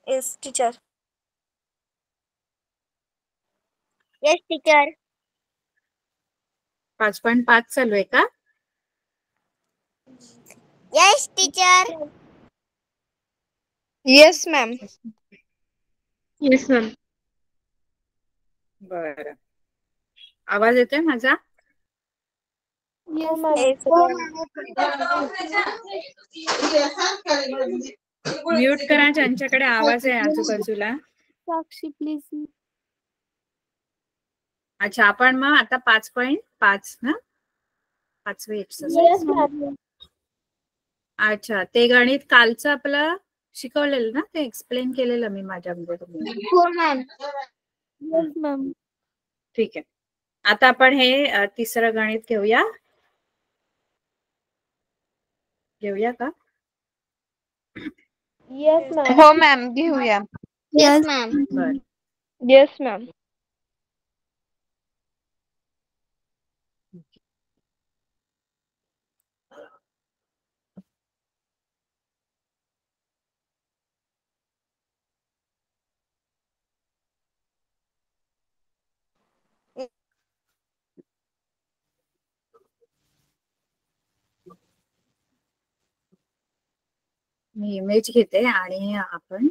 Yes teacher. Yes teacher. 5.5 चालू आहे का? Yes teacher. Yes ma'am. Yes ma'am. बरं, आवाज येतोय माझा? म्यूट करा ज्यांच्याकडे आवाज आहे आजूबाजूला. साक्षी प्लीज. अच्छा, आपण मग आता 5.5 ना, 5वी एक्सरसाइज. अच्छा, ते गणित कालचं आपलं शिकवलेलं ना, ते एक्सप्लेन केलेलं मी माझ्या मध्ये. हो मॅम. Yes ma'am. ठीक आहे, आता आपण हे तिसरं गणित घेऊया का? Yes ma'am. हो मॅम घेऊया. Yes ma'am. बरं. Yes ma'am. मी इमेज घेते आणि आपण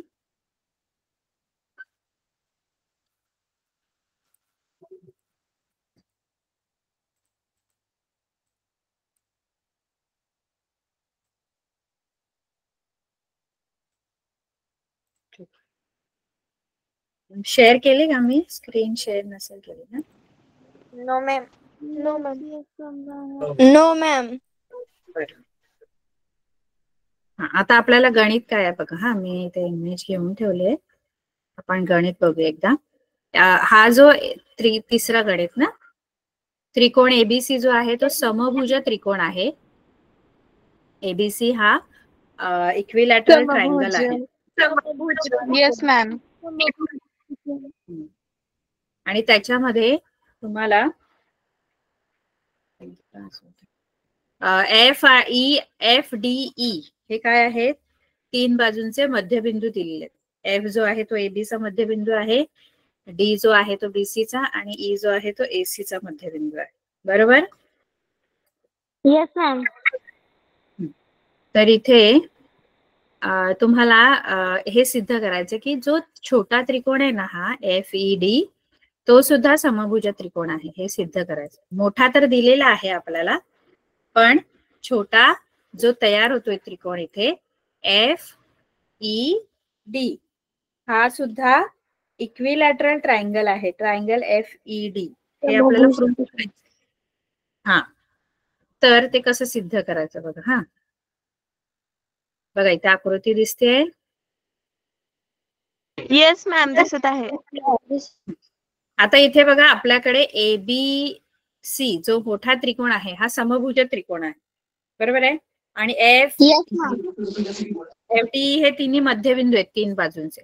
शेअर केली का? मी स्क्रीन शेअर नसेल केली ना? No ma'am. No ma'am. No ma'am. आता आपल्याला गणित काय आहे बघा. हा, मी ते इमेज घेऊन ठेवले. आपण गणित बघूया एकदा. हा जो तिसरा गणित ना, त्रिकोण एबीसी जो आहे तो समभुज त्रिकोण आहे. एबीसी हा इक्विलॅटरल ट्रायंगल आहे. Yes ma'am. आणि त्याच्यामध्ये तुम्हाला एफ डी ई हे काय आहेत? 3 बाजूंचे मध्यबिंदू दिलेले. एफ जो आहे तो एबी चा मध्यबिंदू आहे, डी जो आहे तो बीसी चा, आणि ई जो आहे तो एसी चा मध्यबिंदू आहे. बरोबर? Yes ma'am. तर इथे तुम्हाला हे सिद्ध करायचं की जो छोटा त्रिकोण आहे ना, हा FED, तो सुद्धा समभुज त्रिकोण आहे. हे सिद्ध करायचं. मोठा तर दिलेला आहे आपल्याला, पण छोटा जो तयार होतोय त्रिकोण इथे FED, हा सुद्धा इक्विलॅटरल ट्रायंगल आहे. ट्रायंगल FED हे आपल्याला प्रूव्ह करायचं. हा, तर ते कसं सिद्ध करायचं बघा. हा बघा, इथे आकृती दिसते. येस मॅम दिसत आहे. आता इथे बघा, आपल्याकडे ABC जो मोठा त्रिकोण आहे हा समभुज त्रिकोण आहे. बरोबर आहे? आणि FD हे तिन्ही मध्यबिंदू आहेत 3 बाजूंचे.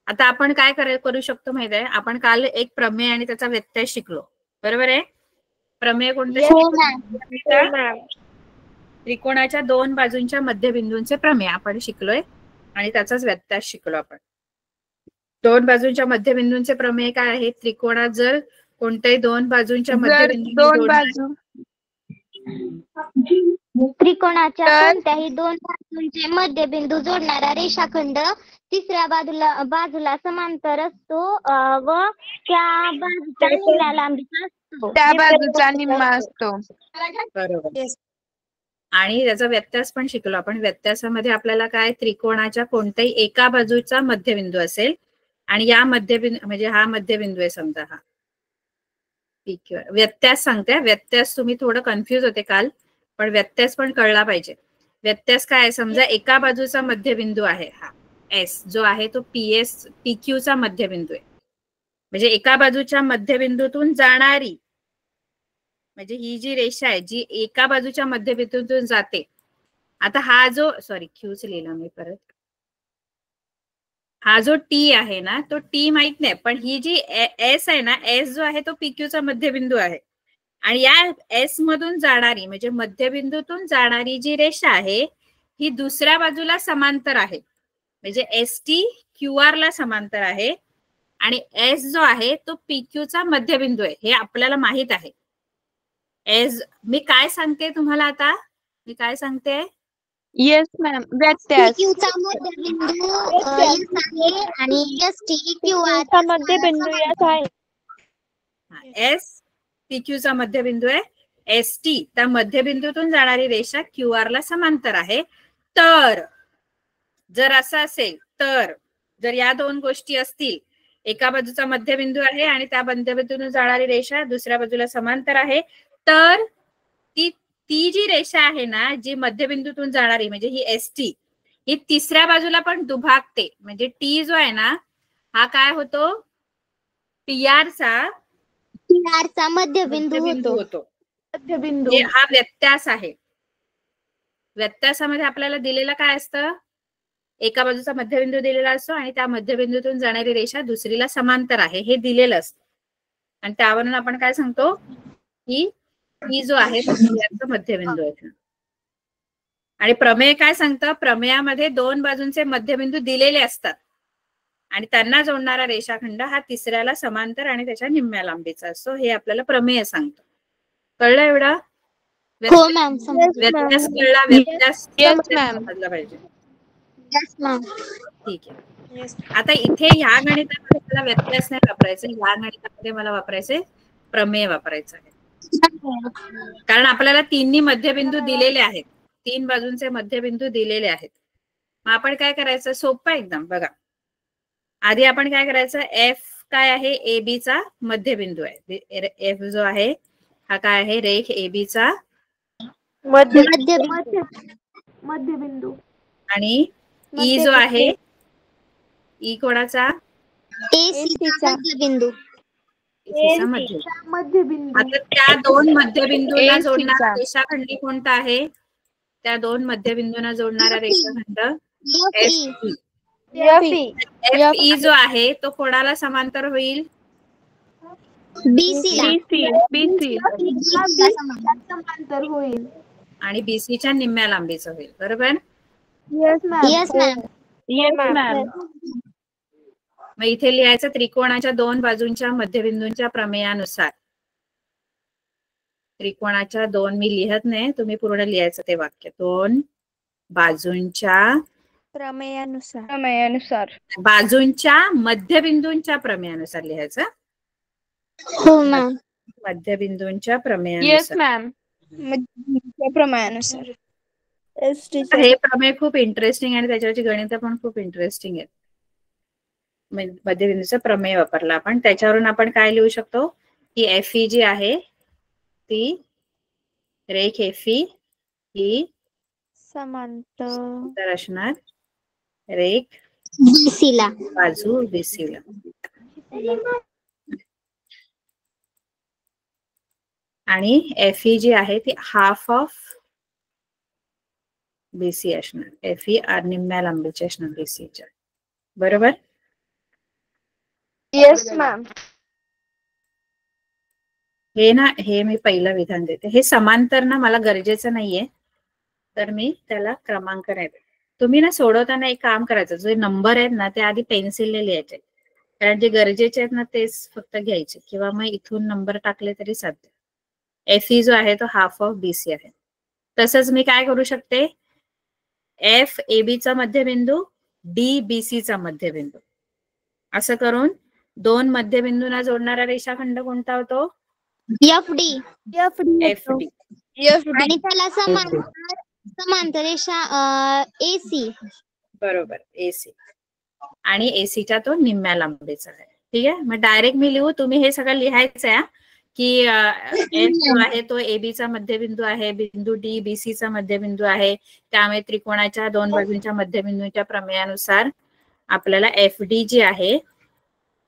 आता आपण काय करू शकतो माहिती आहे? आपण काल एक प्रमेय आणि त्याचा व्यत्यय शिकलो. बरोबर आहे? प्रमेय कोणतं शिकलो? त्रिकोणाच्या 2 बाजूंच्या मध्यबिंदूंचे प्रमेय आपण शिकलोय आणि त्याचाच व्यत्यास शिकलो आपण. 2 बाजूंच्या मध्यबिंदूंचे प्रमेय काय आहे? त्रिकोणात जर कोणत्याही 2 बाजूंच्या त्रिकोणाच्या कोणत्याही 2 बाजूंचे मध्यबिंदू जोडणारा रेषाखंड तिसऱ्या बाजूला समांतर असतो व त्या बाजूच्या निम्म्या लांबीचा असतो. त्या बाजूचा निम्मा असतो. बरोबर. आणि त्याचा व्यत्यास पण शिकलो आपण. व्यत्यासामध्ये आपल्याला काय? त्रिकोणाच्या कोणत्याही एका बाजूचा मध्यबिंदू असेल आणि या मध्यबिंदू म्हणजे हा मध्यबिंदू आहे समजा, हा व्यत्यास सांगते. व्यत्यास तुम्ही थोडं कन्फ्युज होते काल, पण व्यत्यास पण कळला पाहिजे. व्यत्यास काय आहे? समजा एका बाजूचा मध्यबिंदू आहे हा एस, जो आहे तो PQ चा मध्यबिंदू आहे. म्हणजे एका बाजूच्या मध्यबिंदूतून जाणारी, म्हणजे ही जी रेषा आहे जी एका बाजूच्या मध्यबिंदूतून जाते. आता हा जो क्यूच लिहिला मी परत. हा जो टी आहे ना, तो टी माहित नाही, पण ही जी एस आहे ना, एस जो आहे तो PQ चा मध्यबिंदू आहे. आणि या एस मधून जाणारी म्हणजे मध्यबिंदूतून जाणारी जी रेषा आहे ही दुसऱ्या बाजूला समांतर आहे. म्हणजे ST QR ला समांतर आहे आणि S जो आहे तो PQ चा मध्यबिंदू आहे, हे आपल्याला माहित आहे. एस मी काय सांगते तुम्हाला आता, मी काय सांगते? Yes ma'am, व्यत्यास. PQ चा मध्यबिंदू S आहे आणि ST QR चा मध्यबिंदू S आहे. S PQ चा मध्यबिंदू आहे, ST त्या मध्यबिंदूतून जाणारी रेषा QR ला समांतर आहे. तर जर असं असेल, तर जर या दोन गोष्टी असतील, एका बाजूचा मध्यबिंदू आहे आणि त्या मध्यबिंदूतून जाणारी रेषा दुसऱ्या बाजूला समांतर आहे, तर ती जी रेषा आहे ना, जी मध्यबिंदूतून जाणारी म्हणजे ही ST, ही तिसऱ्या बाजूला पण दुभागते. म्हणजे T जो आहे ना, हा काय होतो? PR चा मध्यबिंदू होतो. मध्यबिंदू. हा व्यत्यास आहे. व्यत्यासामध्ये आपल्याला दिलेलं काय असतं? एका बाजूचा मध्यबिंदू दिलेला असतो आणि त्या मध्यबिंदूतून जाणारी रेषा दुसरीला समांतर आहे, हे दिलेलं असतं. आणि त्यावरून आपण काय सांगतो की ही जो आहे तो मध्यबिंदू आहे. आणि प्रमेय काय सांगतं? प्रमेयामध्ये दोन बाजूंचे मध्यबिंदू दिलेले असतात आणि त्यांना जोडणारा रेषाखंड हा तिसऱ्याला समांतर आणि त्याच्या निम्म्या लांबीचा असतो, हे आपल्याला प्रमेय सांगतो. कळलं एवढं? हो मॅम. व्यत्यास कळला? व्यत्यास समजला पाहिजे. ठीक आहे. आता इथे ह्या गणितामध्ये मला व्यत्यास नाही वापरायचं, ह्या गणितामध्ये मला वापरायचे प्रमेय वापरायचं आहे. कारण आपल्याला तिन्ही मध्यबिंदू दिलेले आहेत, तीन बाजूंचे मध्यबिंदू दिलेले आहेत. मग आपण काय करायचं? सोपं एकदम. बघा, आधी आपण काय करायचं? F काय आहे? AB चा मध्यबिंदू आहे. F जो आहे हा काय आहे? रेख AB चा मध्यबिंदू. आणि E जो आहे, E कोणाचा? AC चा मध्यबिंदू. मध्यबिंदू. आता त्या दोन मध्यबिंदूंना जोडणारा रेषाखंड कोणता आहे? त्या दोन मध्यबिंदूंना जोडणारा रेषाखंड FE जो आहे तो कोणाला समांतर होईल? BC समांतर होईल. आणि BC च्या निम्म्या लांबीचं होईल. बरोबर? Yes ma'am. मग इथे लिहायचं त्रिकोणाच्या दोन बाजूंच्या मध्यबिंदूंच्या प्रमेयानुसार. त्रिकोणाच्या दोन, मी लिहत नाही, तुम्ही पूर्ण लिहायचं ते वाक्य. दोन बाजूंच्या प्रमेयानुसार बाजूंच्या मध्यबिंदूंच्या प्रमेयानुसार लिहायचं. हो मॅम. मध्यबिंदूंच्या येस प्रमेयानुसार. मॅम, प्रमेयानुसार. हे प्रमेय खूप इंटरेस्टिंग आणि त्याच्यावरची गणित पण खूप इंटरेस्टिंग आहेत. मध्यबिंदूचा प्रमेय वापरला आपण, त्याच्यावरून आपण काय लिहू शकतो की FE जी आहे ती रेख FE ही समांतर असणार रेख BC ला. बाजू BC ला. आणि FE जी आहे ती हाफ ऑफ BC असणार. FE निम्म्या लांबीची असणार BCच्या. बरोबर? Yes ma'am. हे ना, हे मी पहिलं विधान देते. हे समांतर ना मला गरजेचं नाहीये, तर मी त्याला क्रमांक नाही देते. तुम्ही ना सोडवताना एक काम करायचं, जे नंबर आहेत ना ते आधी पेन्सिलने लिहायचे, कारण जे गरजेचे आहेत ना तेच फक्त घ्यायचे, किंवा मग इथून नंबर टाकले तरी चालते. FE जो आहे तो हाफ ऑफ BC आहे. तसंच मी काय करू शकते? FAB चा मध्यबिंदू, DBC चा मध्यबिंदू, असं करून दोन मध्यबिंदूंना जोडणारा रेषाखंड कोणता होतो? FD. आणि त्याला समांतर रेषा AC. बरोबर, AC. आणि AC च्या तो निम्म्या लांबीचा आहे. ठीक आहे, मग डायरेक्ट मी लिहू, तुम्ही हे सगळं लिहायचं आहे की F जो आहे तो AB चा मध्यबिंदू आहे, बिंदू D BC चा मध्यबिंदू आहे, त्यामुळे त्रिकोणाच्या दोन बाजूंच्या मध्यबिंदूंच्या प्रमेयानुसार आपल्याला FD जी आहे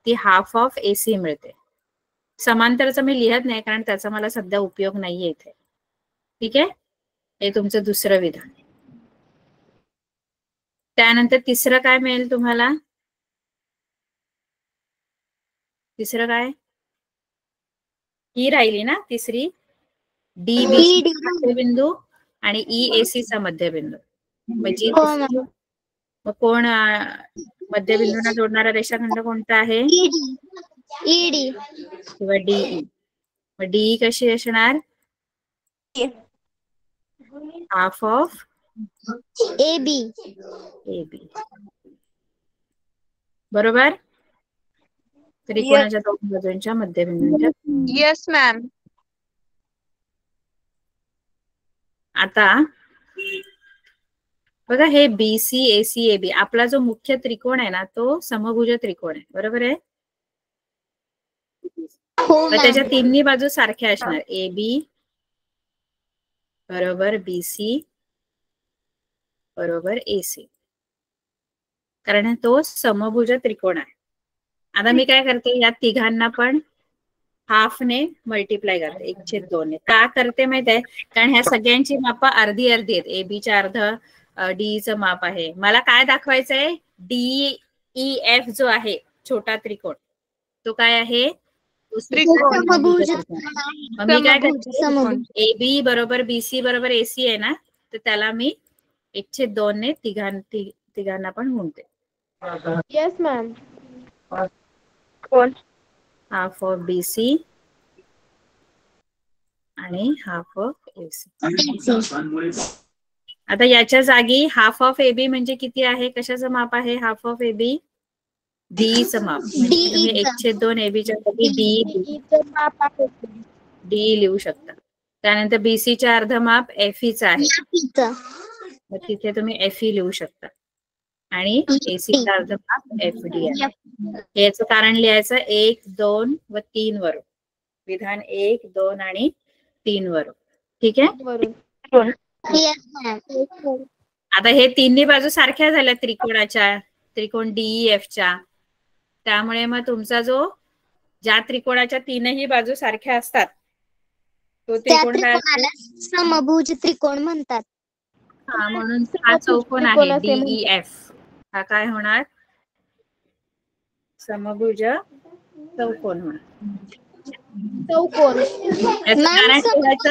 ती हाफ ऑफ AC मिळते. समांतरचं मी लिहत नाही कारण त्याचा मला सध्या उपयोग नाहीये इथे. ठीक आहे, हे तुमचं दुसरं विधान. त्यानंतर तिसरं काय मिळेल तुम्हाला? तिसरं काय? ही राहिली ना तिसरी, DBC मध्यबिंदू आणि EAC चा मध्यबिंदू. म्हणजे मग कोण मध्यबिंदूंना जोडणारा रेषाखंड कोणता आहे? ईडी किंवा डीई. मग डीई कशी असणार? Half of AB. एबी. बरोबर. त्रिकोणाच्या दोन बाजूंच्या मध्यबिंदूंच्या. Yes, ma'am. आता बघा हे बीसी एसी एबी आपला जो मुख्य त्रिकोण आहे ना तो समभुज त्रिकोण आहे. बरोबर आहे. मग त्याच्या तिन्ही बाजू सारख्या असणार. एबी बरोबर बीसी बरोबर एसी, कारण तो समभुज त्रिकोण आहे. आता मी काय करते, या तिघांना पण हाफने मल्टिप्लाय करते, 1/2 ने. का करते माहित आहे? कारण ह्या सगळ्यांची माप अर्धी अर्धी आहेत. एबीच्या अर्ध डीईचं माप आहे. मला काय दाखवायचंय? डीईएफ जो आहे छोटा त्रिकोण तो काय आहे? समभुज. मग मी काय करते, एबी बरोबर बीसी बरोबर एसी आहे ना, तर त्याला मी 1/2 ने तिघांना पण गुणते. Yes ma'am. कोण? हाफ ऑफ बीसी आणि हाफ ऑफ एसी. आता याच्या जागी हाफ ऑफ एबी म्हणजे किती आहे? कशाचं माप आहे हाफ ऑफ एबी? डीईचं माप. म्हणजे तुम्ही 1/2 एबीच्या जागी डी लिहू शकता. त्यानंतर बीसीच्या अर्ध माप एफईचं आहे, मग तिथे तुम्ही एफई लिहू शकता. आणि एसीचा अर्ध माप एफडी आहे. याचं कारण लिहायचं 1, 2 व 3 वरून. विधान 1, 2 आणि 3 वरून. ठीक आहे. आता हे तिन्ही बाजू सारख्या झाल्या त्रिकोणाच्या, त्रिकोण डीईएफच्या. त्यामुळे मग तुमचा जो ज्या त्रिकोणाच्या तीनही बाजू सारख्या असतात तो त्रिकोण समभुज त्रिकोण म्हणतात. हा, म्हणून हा चौकोन आहे डीईएफ. हा काय होणार? समभुज चौकोन होणार. चौकोन. याचं कारण ठेवायचं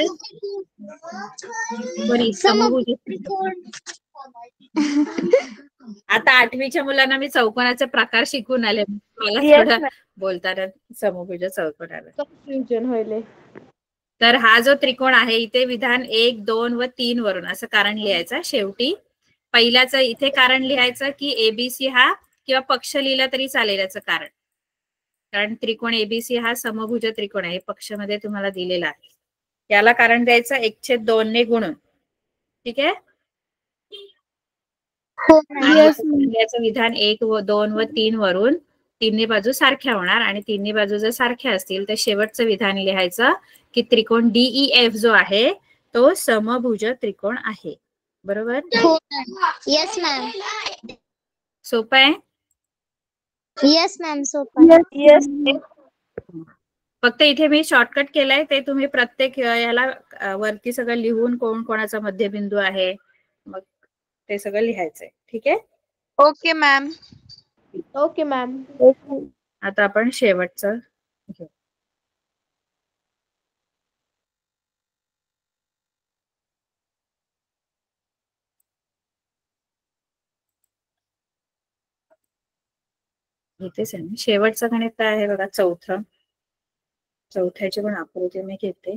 समभुज त्रिकोण. आता 8वीच्या मुलांना मी चौकोनाचे प्रकार शिकून आले. मला थोडं बोलताना समभुज चौकोन आलं. कन्फ्युजन होईल. तर हा जो त्रिकोण आहे इथे विधान 1, 2 व 3 वरून असं कारण लिहायचं. शेवटी पहिल्याच इथे कारण लिहायचं की एबीसी हा, किंवा पक्ष लिहिला तरी चालेल याचं कारण. कारण त्रिकोण एबीसी हा समभुज त्रिकोण आहे, पक्ष मध्ये तुम्हाला दिलेला आहे. याला कारण द्यायचं 1/2 ने गुणून. ठीक आहे. याचं विधान 1, 2 व 3 वरून तिन्ही बाजू सारख्या होणार. आणि तिन्ही बाजू जर सारख्या असतील तर शेवटचं विधान लिहायचं की त्रिकोण डीईएफ जो आहे तो समभुज त्रिकोण आहे. बरोबर. Yes ma'am. सोपं आहे. Yes ma'am. सोपं. Yes. फक्त इथे मी शॉर्टकट केलंय, ते तुम्ही प्रत्येक याला वरती सगळं लिहून कोण कोणाचा मध्यबिंदू आहे मग ते सगळं लिहायचंय. ठीक आहे. Okay, ma'am. Okay ma'am. आता आपण शेवटचं घेऊ. इथेच आहे. शेवटचं गणित काय आहे बघा, चौथ्याची पण आकृती मी घेते.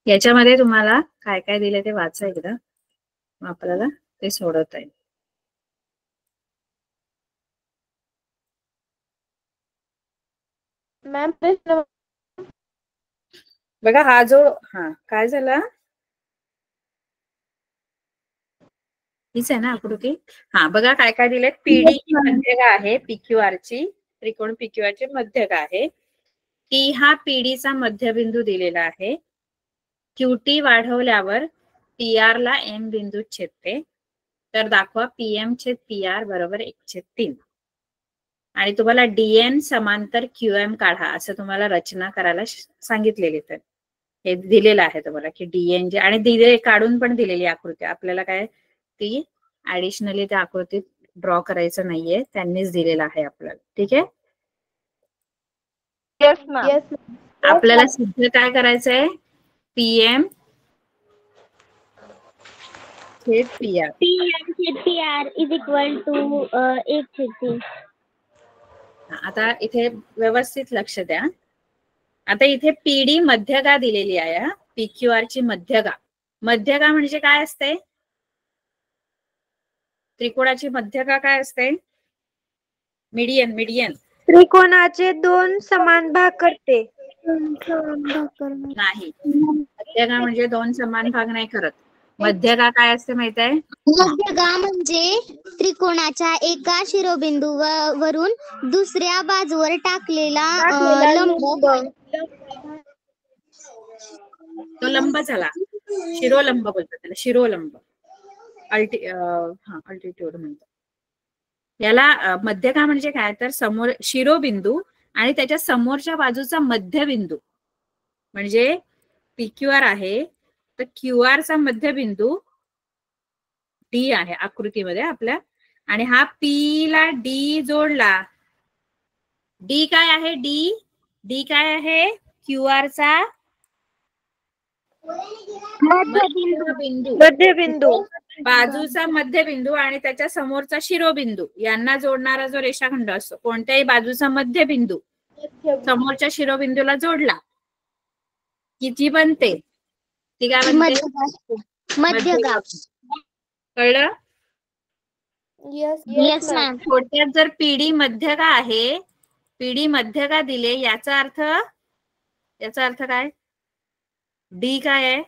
याच्यामध्ये तुम्हाला काय काय दिले ते वाचा एकदा, मग आपल्याला ते सोडवता येईल. मॅम बघा हा जो काय झाला, हीच आहे ना आकृती. बघा काय काय दिले. पीडी ही मध्यगा आहे, पीक्यूआर ची, त्रिकोण पीक्यूआर ची मध्यगा आहे. टी हा पीडीचा मध्यबिंदू दिलेला आहे. क्यूटी वाढवल्यावर पीआर ला एम बिंदू छेदते. तर दाखवा पीएम छेद पीआर बरोबर 1/3. आणि तुम्हाला डीएन समांतर क्यूएम काढा असं तुम्हाला रचना करायला सांगितलेली. तर हे दिलेलं आहे तुम्हाला की डीएन जे, आणि दिले काढून पण दिलेली आकृती. आपल्याला काय ती ऍडिशनली त्या आकृतीत ड्रॉ करायचं नाहीये, त्यांनीच दिलेलं आहे आपल्याला. ठीक आहे. येस आपल्याला सिद्ध काय करायचंय, पीएम छेद पीआर. PM छेद PR इज इक्वल टू 1/3. आता इथे व्यवस्थित लक्ष द्या. आता इथे पीडी मध्यगा दिलेली आहे. पीक्यूआर ची मध्यगा. मध्यगा म्हणजे काय असते, त्रिकोणाची मध्यगा काय असते, मीडियन. मीडियन त्रिकोणाचे 2 समान भाग करते. नाही, मध्यगा म्हणजे 2 समान भाग नाही करत. मध्यगा काय असते माहित आहे, मध्यगा म्हणजे त्रिकोणाच्या एका शिरोबिंदू वरून दुसऱ्या बाजूवर टाकलेला लंब. तो लंब झाला, शिरोलंब बोलतात त्याला, शिरोलंब. अल्टिट्यूड म्हणतात याला. मध्यगा म्हणजे काय, तर समोर शिरोबिंदू आणि त्याच्या समोरच्या बाजूचा मध्यबिंदू. म्हणजे पीक्यूआर आहे, तर क्यूआर चा मध्यबिंदू डी आहे आकृतीमध्ये आपल्या. आणि हा पी ला डी जोडला. डी काय आहे, डी काय आहे, क्यूआर चा मध्यबिंदू. बाजूचा मध्यबिंदू आणि त्याच्या समोरचा शिरोबिंदू यांना जोडणारा जो रेषाखंड असतो, कोणत्याही बाजूचा मध्यबिंदू समोरच्या शिरोबिंदूला जोडला की जी बनते ती काय बनते, मध्यगा. कळलं. Yes ma'am. थोडक्यात जर पीडी मध्यगा आहे, पीडी मध्यगा दिले, याचा अर्थ काय, डी काय आहे,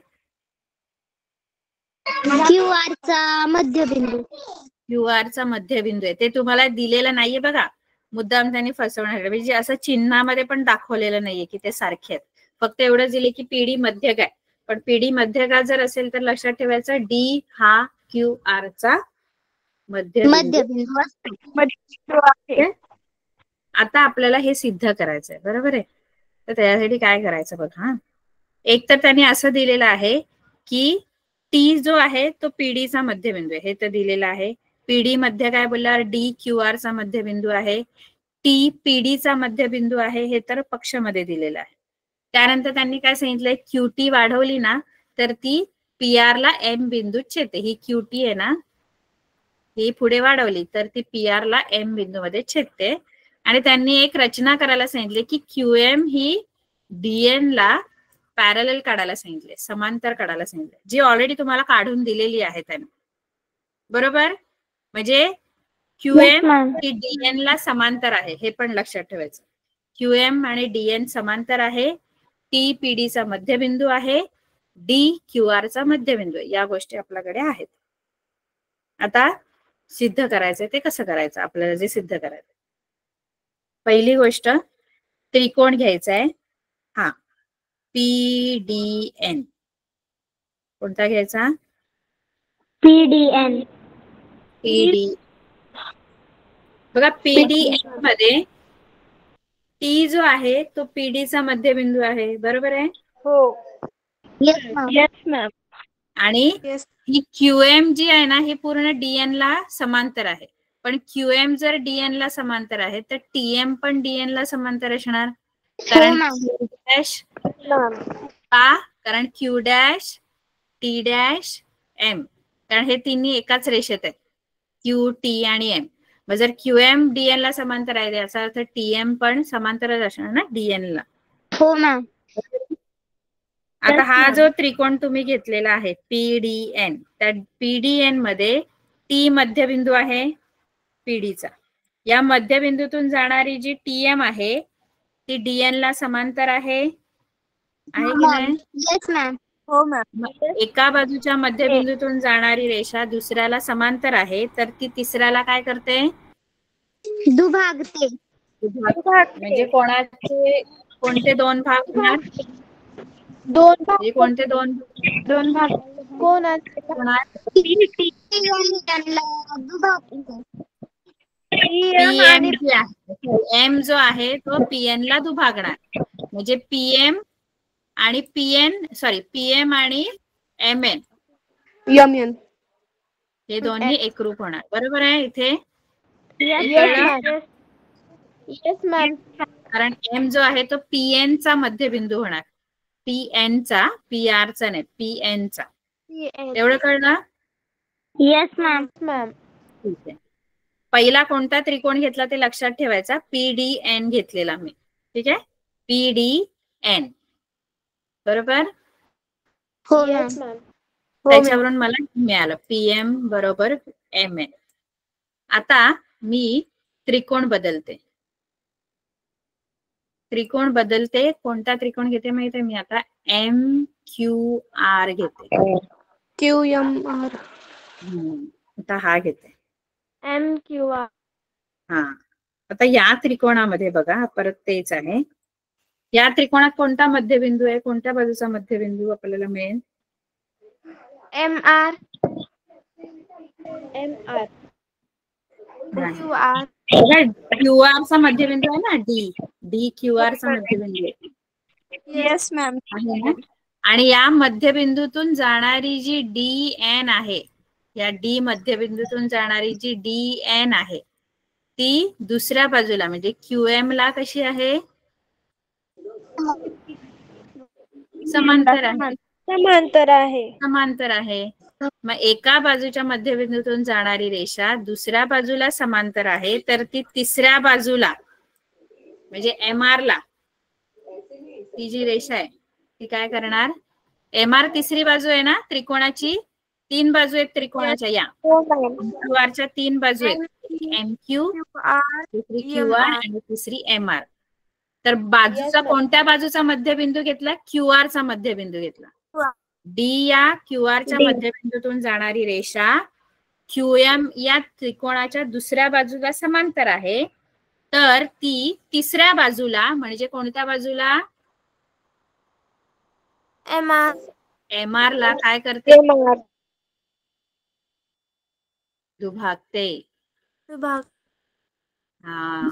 QR चा मध्यबिंदू. क्यूआर चा मध्यबिंदू आहे. ते तुम्हाला दिलेलं नाहीये बघा, मुद्दाम त्यांनी फसवणार. म्हणजे असं चिन्हामध्ये पण दाखवलेलं नाहीये की ते सारखे आहेत. फक्त एवढंच दिले की पीडी मध्यगा आहे. पण पीडी मध्यगा जर असेल तर लक्षात ठेवायचं डी हा क्यूआर चा मध्यबिंदू. आता आपल्याला हे सिद्ध करायचंय, बरोबर आहे. तर त्यासाठी काय करायचं बघा. एक तर त्यांनी असं दिलेलं आहे की टी जो आहे तो पीडीचा मध्यबिंदू आहे, हे तर दिलेलं आहे. पीडी मध्य काय बोलल्यावर डी क्यूआर चा मध्यबिंदू आहे, टी पीडीचा मध्यबिंदू आहे, हे तर पक्षामध्ये दिलेलं आहे. त्यानंतर त्यांनी काय सांगितलंय, क्यूटी वाढवली ना तर ती पीआर ला एम बिंदू छेदते. ही क्यूटी आहे ना, ही पुढे वाढवली तर ती पीआर ला एम बिंदू मध्ये छेदते. आणि त्यांनी एक रचना करायला सांगितले की क्यूएम ही डीएन ला पॅरलल काढायला सांगितले, समांतर काढायला सांगितले, जी ऑलरेडी तुम्हाला काढून दिलेली आहे त्यांनी, बरोबर. म्हणजे क्यूएम ही डीएन ला समांतर आहे, हे पण लक्षात ठेवायचं. क्यूएम आणि डीएन समांतर आहे, टी पीडीचा मध्यबिंदू आहे, डी क्यूआर चा मध्यबिंदू आहे. या गोष्टी आपल्याकडे आहेत. आता सिद्ध करायचंय, ते कसं करायचं आपल्याला, जे सिद्ध करायचं. पहिली गोष्ट, त्रिकोण घ्यायचा आहे. पीडीएन. कोणता घ्यायचा, पीडीएन. बघा पीडीएन मध्ये टी जो आहे तो पीडीचा मध्यबिंदू आहे, बरोबर आहे. हो. Yes ma'am. आणि ही क्यूएम जी आहे ना, ही पूर्ण डीएन ला समांतर आहे. पण क्यूएम जर डीएन ला समांतर आहे तर टीएम पण डीएन ला समांतर असणार. कारण कारण Q dash, T dash, M, कारण हे तिन्ही एकाच रेषेत आहेत, क्यू टी आणि एम. मग जर क्यूएम डीएन ला समांतर आहे याचा अर्थ टीएम पण समांतरच असणार ना डीएन ला. हो मॅम. आता हा जो त्रिकोण तुम्ही घेतलेला आहे पीडीएन, त्या पीडीएन मध्ये टी मध्यबिंदू आहे पीडीचा. या मध्यबिंदूतून जाणारी जी टीएम आहे ती DN ला समांतर आहे की नाही? Yes ma'am. हो मॅम. मग एका बाजूच्या मध्यबिंदूतून जाणारी रेषा दुसऱ्याला समांतर आहे, तर ती तिसऱ्याला काय करते? दुभागते. म्हणजे कोणते दोन भाग होणार? दोन भाग म्हणजे कोणते दोन भाग कोणाचे? होणार? PM जे आहे, M जो आहे तो PN ला दुभागणार. म्हणजे PM आणि PM आणि MN यमन. हे दोन्ही एकरूप होणार. बरोबर आहे इथे? Yes ma'am. कारण M जो आहे तो PN चा मध्यबिंदू होणार. PN चा, PR चा नाही, PN चा. एवढं कळलं? Yes ma'am. मॅम. ठीक आहे. पहिला कोणता त्रिकोण घेतला ते लक्षात ठेवायचा. PDN घेतलेला मी. ठीक आहे? PDN. बरोबर? हो मॅम. त्याच्यावरून मला मिळालं PM बरोबर MN. आता मी त्रिकोण बदलते. कोणता त्रिकोण घेते माहिती आहे मी आता? MQR घेते. QMR. आता हा घेते. MQR. हा. आता या त्रिकोणामध्ये बघा परत तेच आहे. या त्रिकोणात कोणता मध्यबिंदू आहे? कोणत्या बाजूचा मध्यबिंदू आपल्याला मिळेल? MR. QR चा मध्यबिंदू आहे ना, D QR चा मध्यबिंदू आहे. Yes ma'am. आणि या मध्यबिंदूतून जाणारी जी DN आहे, या D मध्यबिंदूतून जाणारी जी DN आहे ती दुसऱ्या बाजूला म्हणजे QM ला कशी आहे? समांतर आहे. मग एका बाजूच्या मध्यबिंदूतून जाणारी रेषा दुसऱ्या बाजूला समांतर आहे, तर ती तिसऱ्या बाजूला म्हणजे MR ला ती जी रेषा आहे ती काय करणार? MR तिसरी बाजू आहे ना त्रिकोणाची. 3 बाजू आहेत त्रिकोणाच्या. या QR च्या 3 बाजू आहेत. MQ, दुसरी QR आणि तिसरी MR. तर बाजूचा कोणत्या बाजूचा मध्यबिंदू घेतला? QR चा मध्यबिंदू घेतला. D या QR च्या मध्यबिंदूतून जाणारी रेषा QM या त्रिकोणाच्या दुसऱ्या बाजूला समांतर आहे, तर ती तिसऱ्या बाजूला म्हणजे कोणत्या बाजूला? MR ला काय करते? दुभागते. हा.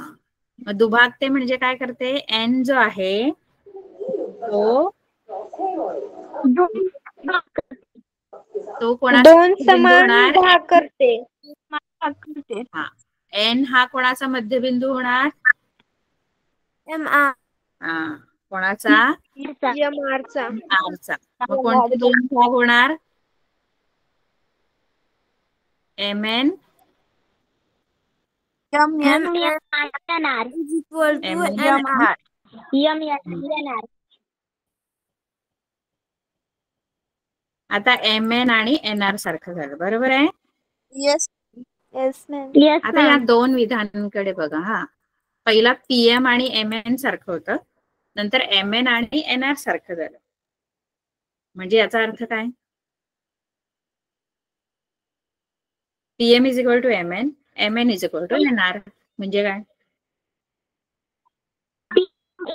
मग दुभागते म्हणजे काय करते? N जो आहे तो कोणाचा दोन समान भाग करते. N हा कोणाचा मध्यबिंदू होणार? MR. कोणाचा? MR चा. R चा. मग कोणते दोन भाग होणार? MN आता MN आणि NR सारखं झालं. बरोबर आहे? Yes ma'am. आता या दोन विधानांकडे बघा. हा, पहिला PM आणि MN सारखं होतं, नंतर MN आणि NR सारखं झालं. म्हणजे याचा अर्थ काय? PM is equal to MN, MN is equal to NR. म्हणजे काय?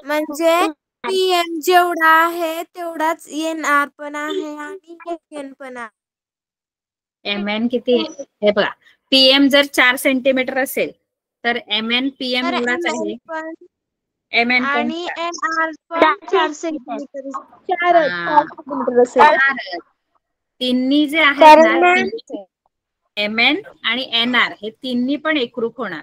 म्हणजे PM जेवढा आहे तेवढाच NR पण आहे आणि MN पण आहे. MN किती? हे बघा, PM जर 4 सेंटीमीटर असेल तर MN PM एवढाच आहे. MN आणि NR पण 4 सेंटीमीटर. 4 असेल. तिन्ही जे आहेत ना, MN आणि NR हे तिन्ही पण एकरूप होणार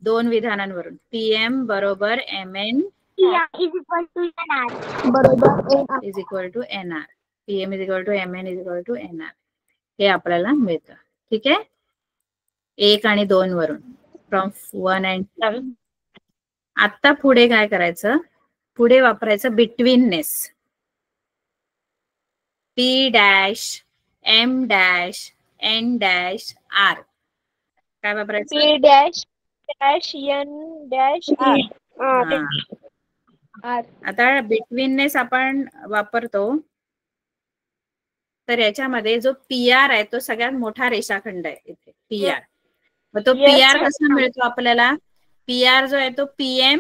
दोन विधानांवरून. PM बरोबर MN is equal to NR. बरोबर is equal to NR. PM is equal to MN is equal to NR. हे आपल्याला मिळतं. ठीक आहे? 1 आणि 2 वरून. From 1 and 7. आता पुढे काय करायचं? पुढे वापरायचं betweenness. P dash M dash N dash R. काय वापरायचं? P dash N dash R. आता बिटवीननेस आपण वापरतो, तर याच्यामध्ये जो PR आहे तो सगळ्यात मोठा रेषाखंड आहे इथे, PR. मग तो PR कसा मिळतो आपल्याला? PR जो आहे तो PM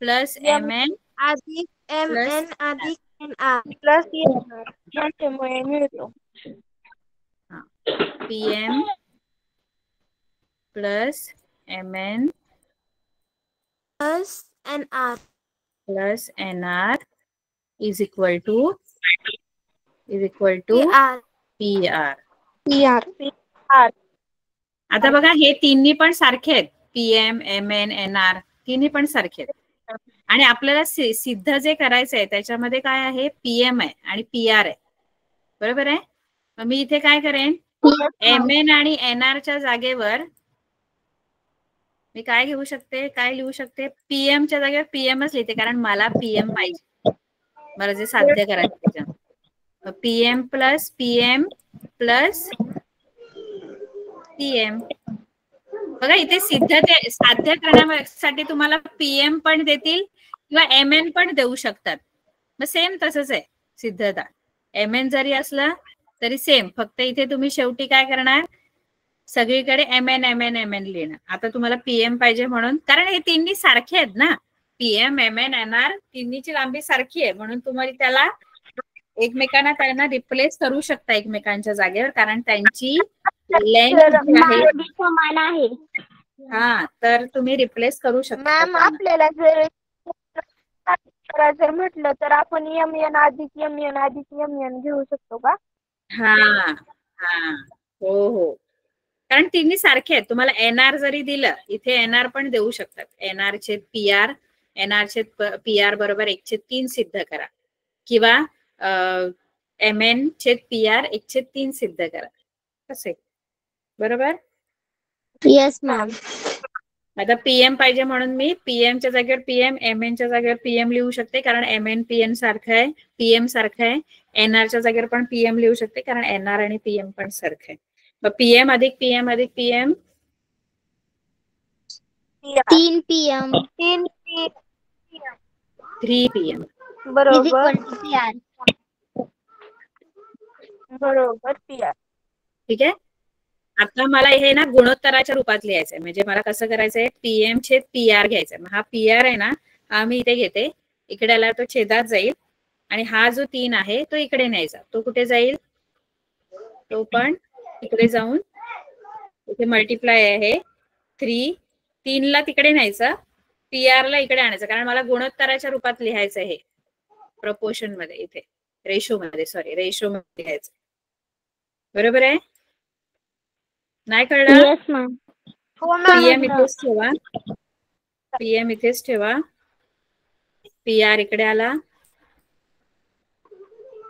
प्लस MN अधिक MN अधिक NR प्लस याच्यामुळे मिळतो. PM plus MN plus NR plus NR is equal to PR. आता बघा हे तिन्ही पण सारखे आहेत, PM, MN, NR तिन्ही पण सारखे आहेत. आणि आपल्याला सिद्ध जे करायचं आहे त्याच्यामध्ये काय आहे, PM आहे आणि PR आहे, बरोबर आहे. मग मी इथे काय करेन, MN आणि NR च्या जागेवर मी काय घेऊ शकते, काय लिहू शकते, PM च्या जागेवर PMच लिहिते, कारण मला PM पाहिजे, मला जे साध्य करायचं. PM plus PM plus PM. बघा इथे साध्य करण्यासाठी तुम्हाला PM पण देतील किंवा MN पण देऊ शकतात. मग सेम तसंच आहे सिद्धता. MN जरी असलं तरी सेम, फक्त इथे तुम्ही शेवटी काय करणार, सगळीकडे MN लिहिणार. आता तुम्हाला PM पाहिजे म्हणून, कारण हे तिन्ही सारखे आहेत ना, PM, MN, NR तिन्हीची लांबी सारखी आहे, म्हणून तुम्हाला त्याला त्यांना रिप्लेस करू शकता एकमेकांच्या जागेवर, कारण त्यांची लेंथ समान आहे. हा, तर तुम्ही रिप्लेस करू शकता. मॅम आपल्याला जर म्हटलं तर आपण MN अधिक MN अधिक MN घेऊ शकतो का? हा हा, हो, कारण तिन्ही सारखे आहेत. तुम्हाला NR जरी दिलं, इथे NR पण देऊ शकतात. NR छेद PR, NR छेद PR बरोबर 1/3 सिद्ध करा, किंवा MN छेद PR 1/3 सिद्ध करा, कसे, बरोबर. Yes ma'am. आता PM पाहिजे म्हणून मी PM च्या जागेवर PM, MN च्या जागेवर PM लिहू शकते, कारण MN PN सारखं आहे, PM सारखं आहे. NR च्या जागेवर पण PM लिहू शकते, कारण NR आणि PM पण सारखं आहे. मग PM अधिक PM अधिक PM 3 PM 3 PM बरोबर PR. बरोबर PR. ठीक आहे. आता मला हे ना गुणोत्तराच्या रूपात लिहायचंय, म्हणजे मला कसं करायचंय, PM छेद PR घ्यायचंय. हा PR आहे ना, हा मी इथे घेते, इकडे आला तो छेदात जाईल, आणि हा जो 3 आहे तो इकडे न्यायचा. तो कुठे जाईल, तो पण इकडे जाऊन इथे मल्टिप्लाय आहे 3 ला तिकडे न्यायचा, PR ला इकडे आणायचं, कारण मला गुणोत्तराच्या रूपात लिहायचं आहे, प्रपोर्शन मध्ये, इथे रेशो मध्ये लिहायचं, बरोबर आहे. नाही कळलं? PM इथेच ठेवा, PM इथेच ठेवा, PR इकडे आला.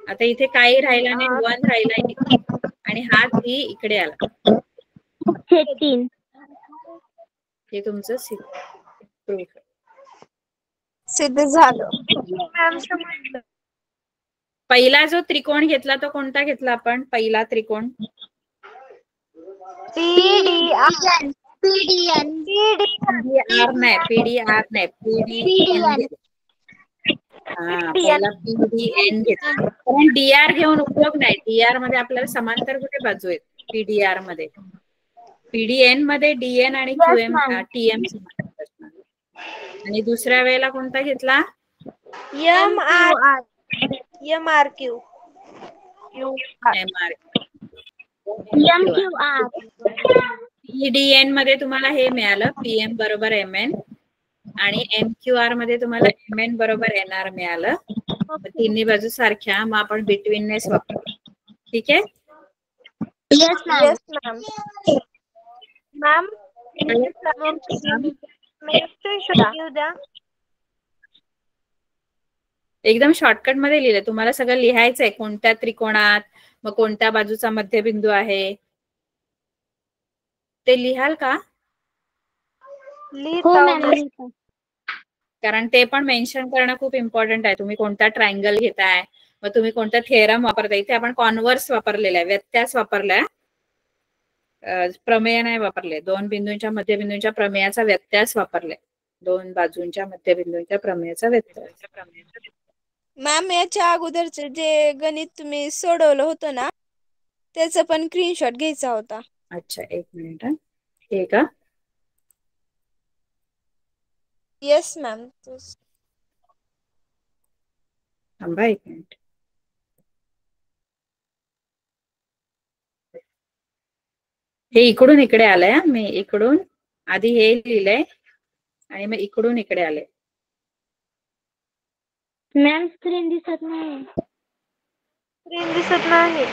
आता इथे काही राहिला नाही, 1 राहिला, आणि हा 3 इकडे आला. 3 हे तुमचं सिद्ध झालं. पहिला जो त्रिकोण घेतला तो कोणता घेतला आपण, पहिला त्रिकोण? PDR नाही, PDR नाही, PDN. पहिला PDN घेतला, कारण DR घेऊन उपयोग नाही. DR मध्ये आपल्याला समांतर कुठे बाजू आहेत, PDR मध्ये. PDN मध्ये DN आणि QM TM समांतर असणार. आणि दुसऱ्या वेळेला कोणता घेतला, MRQ. PDN मध्ये तुम्हाला हे मिळालं, PM बरोबर MN, आणि MQR मध्ये तुम्हाला MN बरोबर NR मिळालं. तिन्ही बाजू सारख्या, मग आपण बिटवीननेस वापरतो. ठीक आहे. Yes ma'am. मॅम एकदम शॉर्टकट मध्ये लिहिलं, तुम्हाला सगळं लिहायचंय, कोणत्या त्रिकोणात, मग कोणत्या बाजूचा मध्यबिंदू आहे ते लिहाल का? कारण ते पण मेन्शन करणं खूप इम्पॉर्टंट आहे. तुम्ही कोणता ट्रायंगल घेताय, मग तुम्ही कोणता थेरम वापरताय. इथे आपण कॉन्व्हर्स वापरलेला आहे, व्यत्यास वापरलाय, प्रमेय नाही वापरले. 2 बिंदूंच्या मध्यबिंदूंच्या प्रमेयाचा व्यत्यास वापरलाय. दोन बाजूंच्या मध्यबिंदूंच्या प्रमेयाचा व्यत्यय. मॅम याच्या अगोदरचे जे गणित तुम्ही सोडवलं होतं ना त्याचा पण स्क्रीनशॉट घ्यायचा होता. अच्छा, एक मिनिट. हे का? Yes ma'am. थांबा एक मिनिट. हे इकडून इकडे आलंय. मी इकडून आधी हे लिहिलंय आणि मग इकडून इकडे आले. मॅम स्क्रीन दिसत नाही. स्क्रीन दिसत नाही.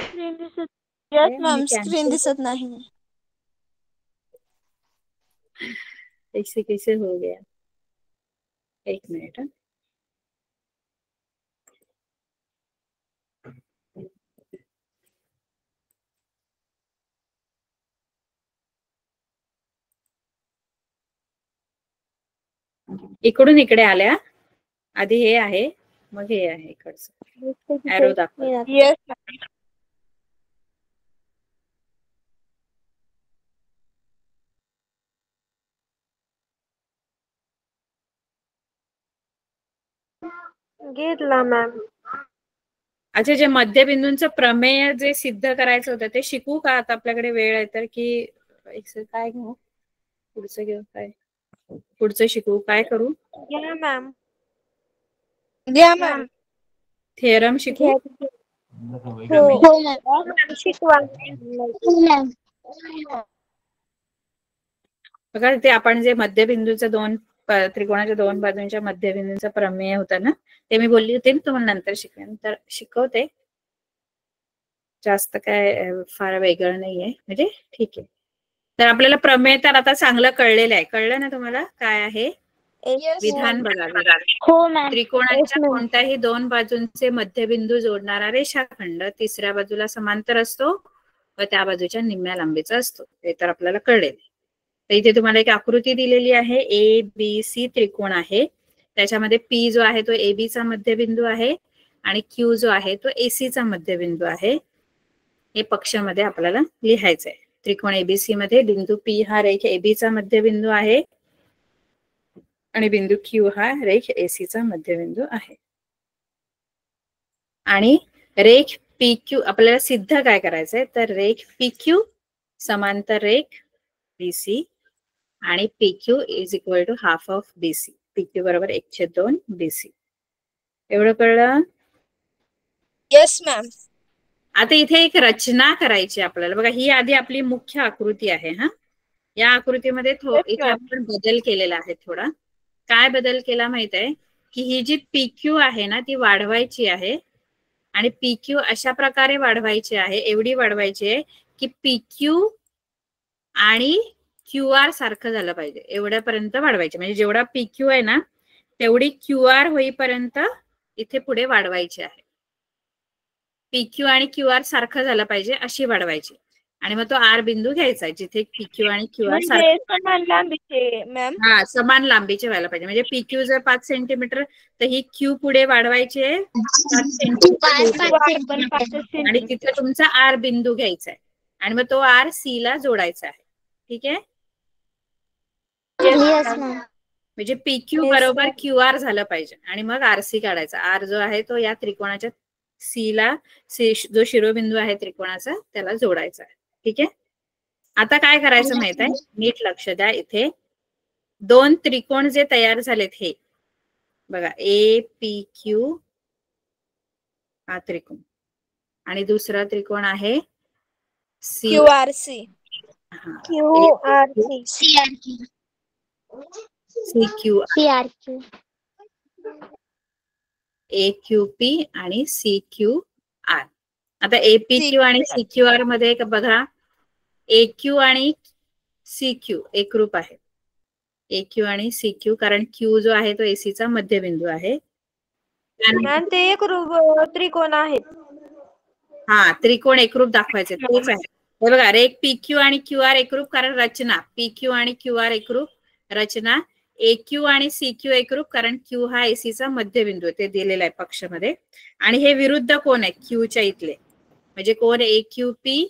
येस मॅम स्क्रीन दिसत नाही. ऐसे कैसे हो गया? एक मिनिट. इकडून इकडे आल्या. आधी हे आहे मग हे आहे इकडचं. एरो दाखव. येस घेतला मॅम. अच्छा, जे मध्यबिंदूंचं प्रमेय जे सिद्ध करायचं होतं ते शिकू का आता? आपल्याकडे वेळ आहे तर, की काय घेऊ? पुढचं घेऊ काय? पुढचं शिकू काय करू? घ्या मॅम. घ्या मॅम. थेरम शिकू? हो मॅम. शिकवा. बघा ते आपण जे मध्यबिंदूचं त्रिकोणाच्या दोन बाजूंच्या मध्यबिंदूंचा प्रमेय होता ना, ते मी बोलली होते तुम्हाला नंतर शिकवेन. तर शिकवते. जास्त काय फार वेगळं नाहीये, म्हणजे ठीक आहे. तर आपल्याला प्रमेय तर आता चांगलं कळलेलं आहे. कळलं ना तुम्हाला काय आहे विधान? बघा, हो मॅम. त्रिकोणाच्या कोणत्याही दोन बाजूंचे मध्यबिंदू जोडणारा रेषाखंड तिसऱ्या बाजूला समांतर असतो व त्या बाजूच्या निम्म्या लांबीचा असतो. हे तर आपल्याला कळेल. तर इथे तुम्हाला एक आकृती दिलेली आहे. ABC त्रिकोण आहे. त्याच्यामध्ये P जो आहे तो AB चा मध्यबिंदू आहे आणि Q जो आहे तो AC चा मध्यबिंदू आहे. हे पक्षामध्ये आपल्याला लिहायचंय. त्रिकोण ABC मध्ये बिंदू P हा रेख AB चा मध्यबिंदू आहे आणि बिंदू Q हा रेख AC चा मध्यबिंदू आहे. आणि रेख PQ आपल्याला सिद्ध काय करायचंय तर रेख PQ समांतर रेख BC आणि PQ is equal to half of BC. PQ बरोबर 1/2 BC. एवढं कळलं? Yes ma'am. आता इथे एक रचना करायची आपल्याला. बघा, ही आधी आपली मुख्य आकृती आहे. हा, या आकृतीमध्ये इथे आपण बदल केलेला आहे थोडा. काय बदल केला माहित आहे की ही जी PQ आहे ना ती वाढवायची आहे आणि PQ अशा प्रकारे वाढवायची आहे, एवढी वाढवायची आहे की PQ आणि QR सारखं झालं पाहिजे. एवढ्यापर्यंत वाढवायचे. म्हणजे जेवढा PQ आहे ना तेवढी QR होईपर्यंत इथे पुढे वाढवायची आहे. PQ आणि QR सारखं झालं पाहिजे अशी वाढवायची. आणि मग तो R बिंदू घ्यायचा जिथे PQ आणि QR समान लांबीचे मॅम. हा, समान लांबीचे व्हायला पाहिजे. म्हणजे PQ जर 5 सेंटीमीटर तर ही Q पुढे वाढवायची आहे 5 सेंटीमीटर आणि तिथे तुमचा R बिंदू घ्यायचा आहे आणि मग तो R C ला जोडायचा आहे. ठीक आहे? म्हणजे PQ बरोबर QR झालं पाहिजे आणि मग RC काढायचा. R जो आहे तो या त्रिकोणाच्या C ला जो शिरोबिंदू आहे त्रिकोणाचा त्याला जोडायचा आहे. ठीक आहे? आता काय करायचं माहित आहे? नीट लक्ष द्या. इथे दोन त्रिकोण जे तयार झालेत हे बघा, APQ हा त्रिकोण आणि दुसरा त्रिकोण आहे QRC. CRQ. AQP आणि CQR. आता APQ आणि CQR मध्ये बघा, AQ आणि CQ एकरूप आहे. AQ आणि CQ कारण Q जो आहे तो AC चा मध्यबिंदू आहे. ते एकरूप त्रिकोण आहेत. हा, त्रिकोण एकरूप दाखवायचे तेच आहे. हे बघा, रेख PQ आणि QR एकरूप कारण रचना. PQ आणि QR एकरूप रचना. AQ आणि CQ एकरूप कारण Q हा AC चा मध्यबिंदू आहे, ते दिलेलं आहे पक्षामध्ये. आणि हे विरुद्ध कोण आहे Qच्या इथले, म्हणजे कोण AQP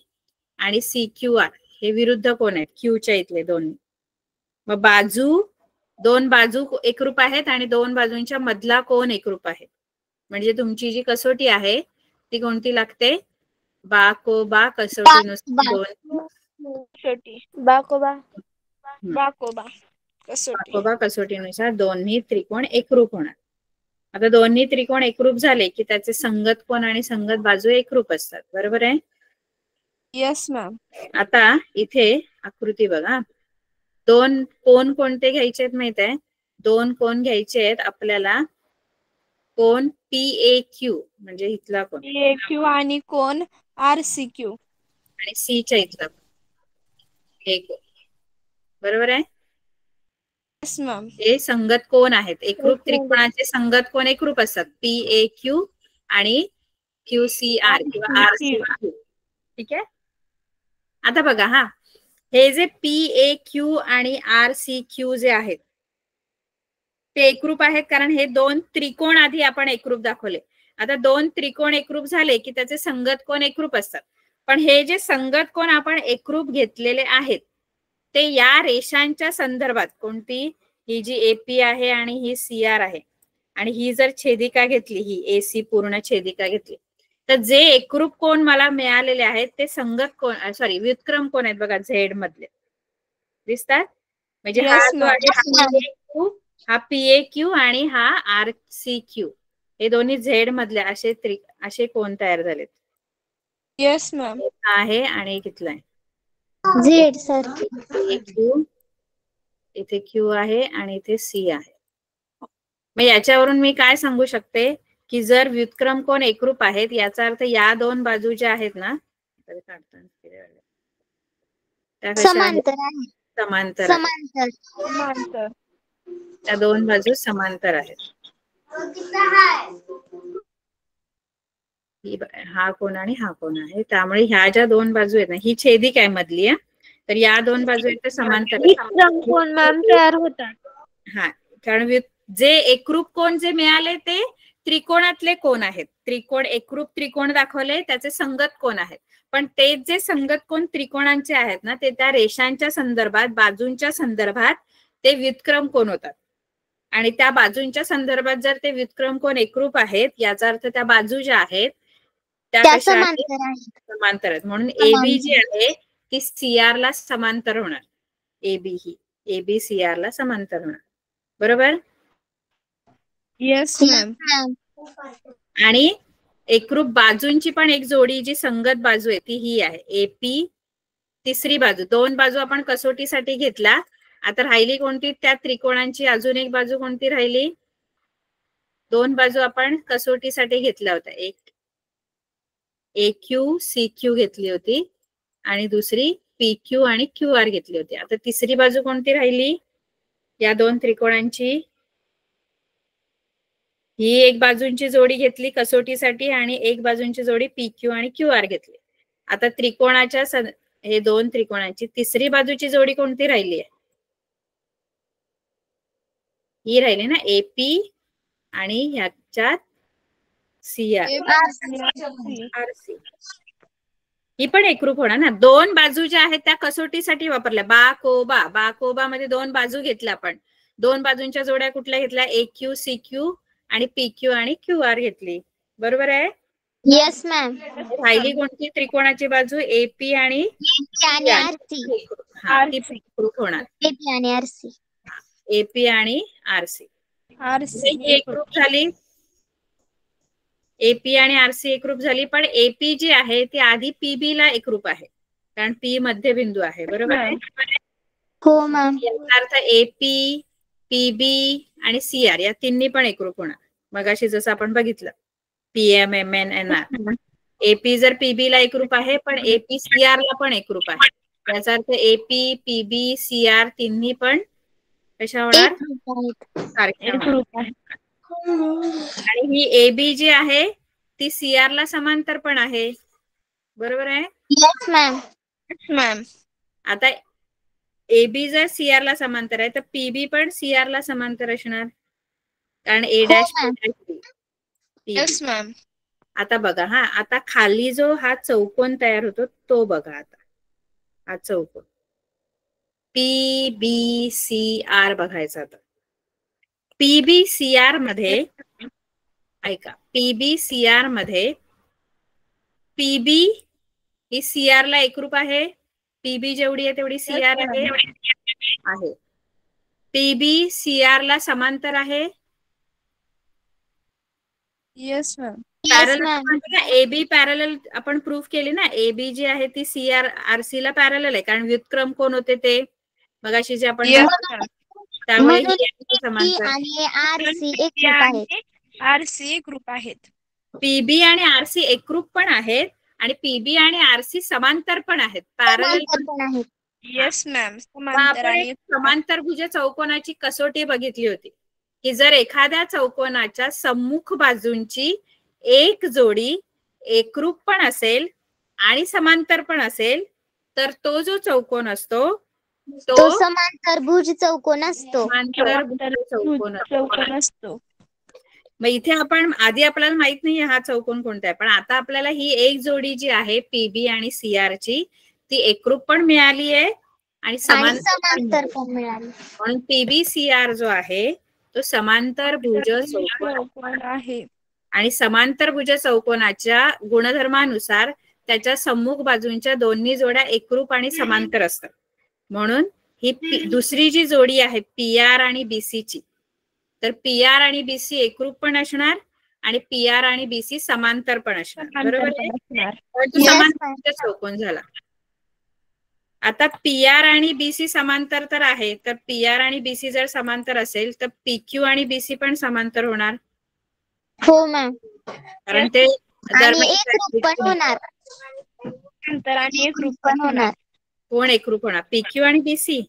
आणि CQR हे विरुद्ध कोण आहेत Qच्या इथले दोन्ही. मग बाजू दोन बाजू एकरूप आहेत आणि दोन बाजूंच्या मधला कोन एकरूप आहे. म्हणजे तुमची जी कसोटी आहे ती कोणती लागते? बाकोबा कसोटीनुसार बाकोबा कसोटीनुसार दोन्ही त्रिकोण एकरूप होणार. आता दोन्ही त्रिकोण एकरूप झाले की त्याचे संगत कोन आणि संगत बाजू एकरूप असतात. बरोबर आहे? Yes ma'am. आता आता इथे आकृती बघा. दोन कोन कोणते घ्यायचे आहेत माहित आहे? दोन कोन घ्यायचे आहेत आपल्याला. कोन PAQ म्हणजे इथला कोन PAQ आणि कोन RCQ आणि C च्या इथला हे कोन. बरोबर आहे? Yes ma'am. हे संगत कोन आहेत. एकरूप त्रिकोणाचे संगत कोन एकरूप असतात. PAQ आणि QCR किंवा RCQ. ठीक आहे. आता बघा हा, हे जे PAQ आणि RCQ जे आहेत ते एकरूप आहेत कारण हे दोन त्रिकोण आधी आपण एकरूप दाखवले. आता दोन त्रिकोण एकरूप झाले की त्याचे संगत कोन एकरूप असतात. पण हे जे संगत कोन आपण एकरूप घेतलेले आहेत ते या रेषांच्या संदर्भात, कोणती? ही जी AP आहे आणि ही CR आहे आणि ही जर छेदिका घेतली, ही AC पूर्ण छेदिका घेतली, तर जे एकरूप कोन मला मिळालेले आहेत ते संगत कोन व्युत्क्रम कोन आहेत बघा, झेड मधले दिसतात. म्हणजे हा जो आहे हा PAQ आणि हा RCQ हे दोन्ही झेड मधले असे कोन तयार झालेत. Yes ma'am. आहे आणि एक इथला आहे झेड सारखी. Q, इथे Q आहे आणि इथे C आहे. मग याच्यावरून मी काय सांगू शकते की जर व्युत्क्रम कोन एकरूप आहेत याचा अर्थ या दोन बाजू ज्या आहेत ना त्या समांतर आहे. समांतर समांतर. त्या दोन बाजू समांतर आहेत. हा कोन आणि हा कोन आहे. त्यामुळे ह्या ज्या दोन बाजू आहेत ना, ही छेदिक आहे मधली, तर या दोन बाजू आहेत समांतर कोन मॅम तयार होतात. हा, कारण जे एकरूप कोन जे मिळाले ते त्रिकोणातले कोन आहेत. त्रिकोण एकरूप त्रिकोण दाखवले त्याचे संगत कोन आहेत. पण ते जे संगत कोन त्रिकोणांचे आहेत ना ते त्या रेषांच्या संदर्भात, बाजूंच्या संदर्भात ते व्युत्क्रम कोन होतात. आणि त्या बाजूंच्या संदर्भात जर ते व्युत्क्रम कोन एकरूप आहेत याचा अर्थ त्या बाजू ज्या आहेत त्या समांतर आहेत. म्हणून AB जी आहे ती CR ला समांतर होणार. AB CR ला समांतर होणार. बरोबर? Yes ma'am. आणि एकरूप बाजूंची पण एक जोडी जी संगत बाजू आहे ती ही आहे AP. तिसरी बाजू, दोन बाजू आपण कसोटीसाठी घेतला. आता राहिली कोणती? त्या त्रिकोणांची अजून एक बाजू कोणती राहिली? दोन बाजू आपण कसोटीसाठी घेतल्या होत्या. एक AQ CQ घेतली होती आणि दुसरी PQ आणि QR घेतली होती. आता तिसरी बाजू कोणती राहिली या दोन त्रिकोणांची? ही एक बाजूंची जोडी घेतली कसोटीसाठी आणि एक बाजूंची जोडी PQ आणि QR घेतली. आता त्रिकोणाच्या हे दोन त्रिकोणांची तिसरी बाजूची जोडी कोणती राहिली आहे? ही राहिली ना AP आणि ह्याच्यात CR. RC. ही पण एकरूप होणार ना. दोन बाजू ज्या आहेत त्या कसोटीसाठी वापरल्या. बाकोबा मध्ये दोन बाजू घेतल्या आपण. दोन बाजूंच्या जोड्या कुठल्या घेतल्या? AQ CQ आणि PQ आणि QR घेतली. बरोबर आहे? Yes ma'am. राहिली कोणती त्रिकोणाची बाजू? AP आणि RC. हा, ती एकरूप होणार. AP आणि RC. AP आणि RC. एकरूप झाली. AP आणि RC एकरूप झाली. पण AP जी आहे ती आधी PB ला एकरूप आहे कारण P मध्यबिंदू आहे. बरोबर आहे? हो मॅम. याचा अर्थ AP, PB आणि CR या तिन्ही पण एकरूप होणार. मगाशी जसं आपण बघितलं PM, MN, NR. AP जर PB ला एकरूप आहे पण AP CR ला पण एकरूप आहे. याचा अर्थ AP, PB, CR तिन्ही पण कशा होणार? सारख्या. आणि ही AB जी आहे ती CR ला समांतर पण आहे. बरोबर आहे? Yes ma'am. मॅम. आता AB जर CR ला समांतर आहे तर PB पण CR ला समांतर असणार कारण A'. Yes ma'am. आता बघा हा, आता खाली जो हा चौकोन तयार होतो तो बघा. आता हा चौकोन PBCR बघायचा. आता PBCR मध्ये ऐका, PBCR मध्ये PB ही CR ला एकरूप आहे. PB जेवढी आहे तेवढी CR आहे. PB CR ला समांतर आहे. Yes ma'am. AB पॅरलल आपण प्रूफ केली ना. AB जी आहे ती CR RC ला पॅरलल आहे, कारण व्युत्क्रम कोण होते ते मगाशी जे आपण त्यामुळे PB आणि RC एकरूप आहेत. RC एकरूप आहेत. PB आणि RC एकरूप पण आहेत आणि PB आणि RC समांतर पण आहेत, पॅरलल पण आहेत. Yes ma'am. आपण समांतरभुज चौकोनाची कसोटी बघितली होती की जर एखाद्या चौकोनाच्या सम्मुख बाजूंची एक जोडी एकरूप पण असेल आणि समांतर पण असेल तर तो जो चौकोन असतो तो समांतरभुज चौकोन असतो. चौकोन असतो. मग इथे आपण आधी आपल्याला माहित नाही हा चौकोन कोणता आहे, पण आता आपल्याला ही एक जोडी जी आहे PB आणि CR ची ती एकरूप पण मिळाली आहे आणि समांतर पण मिळाली. म्हणून PBCR जो आहे तो समांतरभुज चौकोन आहे. आणि समांतरभुज चौकोनाच्या गुणधर्मानुसार त्याच्या सम्मुख बाजूंच्या दोन्ही जोड्या एकरूप आणि समांतर असतात. म्हणून ही दुसरी जी जोडी आहे PR आणि BC ची, तर PR आणि BC एकरूप पण असणार आणि PR आणि BC समांतर पण असणार. बरोबर आहे. समांतरभुज चौकोन झाला. आता PR आणि BC समांतर तर आहे, तर PR आणि BC जर समांतर असेल तर PQ आणि BC पण समांतर होणार. हो मॅम. कारण ते एकरूप पण होणार. आणि एकरूप पण होणार. कोण एकरूप होणार? PQ आणि BC.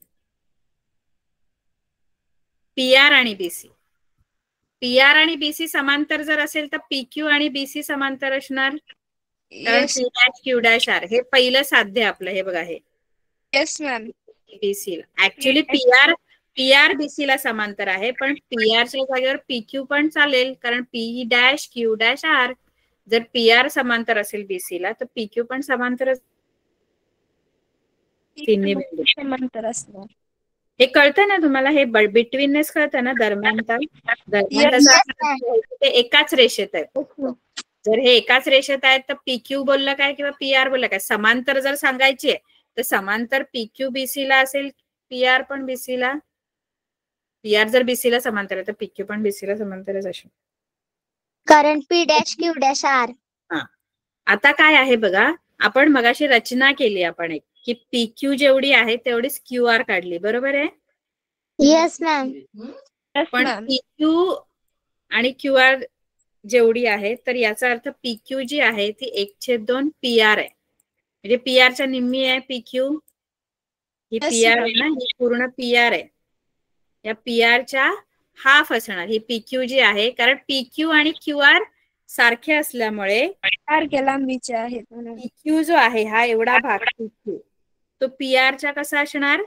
PR आणि BC. PR आणि BC समांतर जर असेल तर PQ आणि BC समांतर असणार. कारण P', Q', R हे पहिलं साध्य आपलं. हे बघा हे. Yes ma'am. BC ला ऍक्च्युली PR BC ला समांतर आहे, पण PR च्या जागेवर PQ पण चालेल, कारण P', Q', R जर PR समांतर असेल BC ला तर PQ पण समांतर समांतर असणार. हे कळतं ना तुम्हाला? हे बिटवीननेस कळतं ना, दरम्यान ते एकाच रेषेत आहे. जर हे एकाच रेषेत आहेत तर PQ बोललं काय किंवा PR बोललं काय. समांतर जर सांगायची तर समांतर PQ BC ला असेल, PR पण BC ला. PR जर BC ला समांतर आहे तर PQ पण BC ला समांतरच असेल, कारण P', Q', R. आता काय आहे बघा, आपण मगाशी रचना केली आपण एक की PQ जेवढी आहे तेवढीच QR काढली. बरोबर आहे. Yes ma'am. पण PQ आणि QR जेवढी आहे तर याचा अर्थ PQ जी आहे ती 1/2 PR आहे. म्हणजे PR च्या निम्मी आहे PQ. ही PR आहे ना, ही पूर्ण PR आहे. या PR च्या हाफ असणार ही PQ जी आहे, कारण PQ आणि QR सारखे असल्यामुळे सारख्या लांबीचे आहेत. PQ जो आहे हा एवढा भाग PQ तो PR च्या कसा असणार?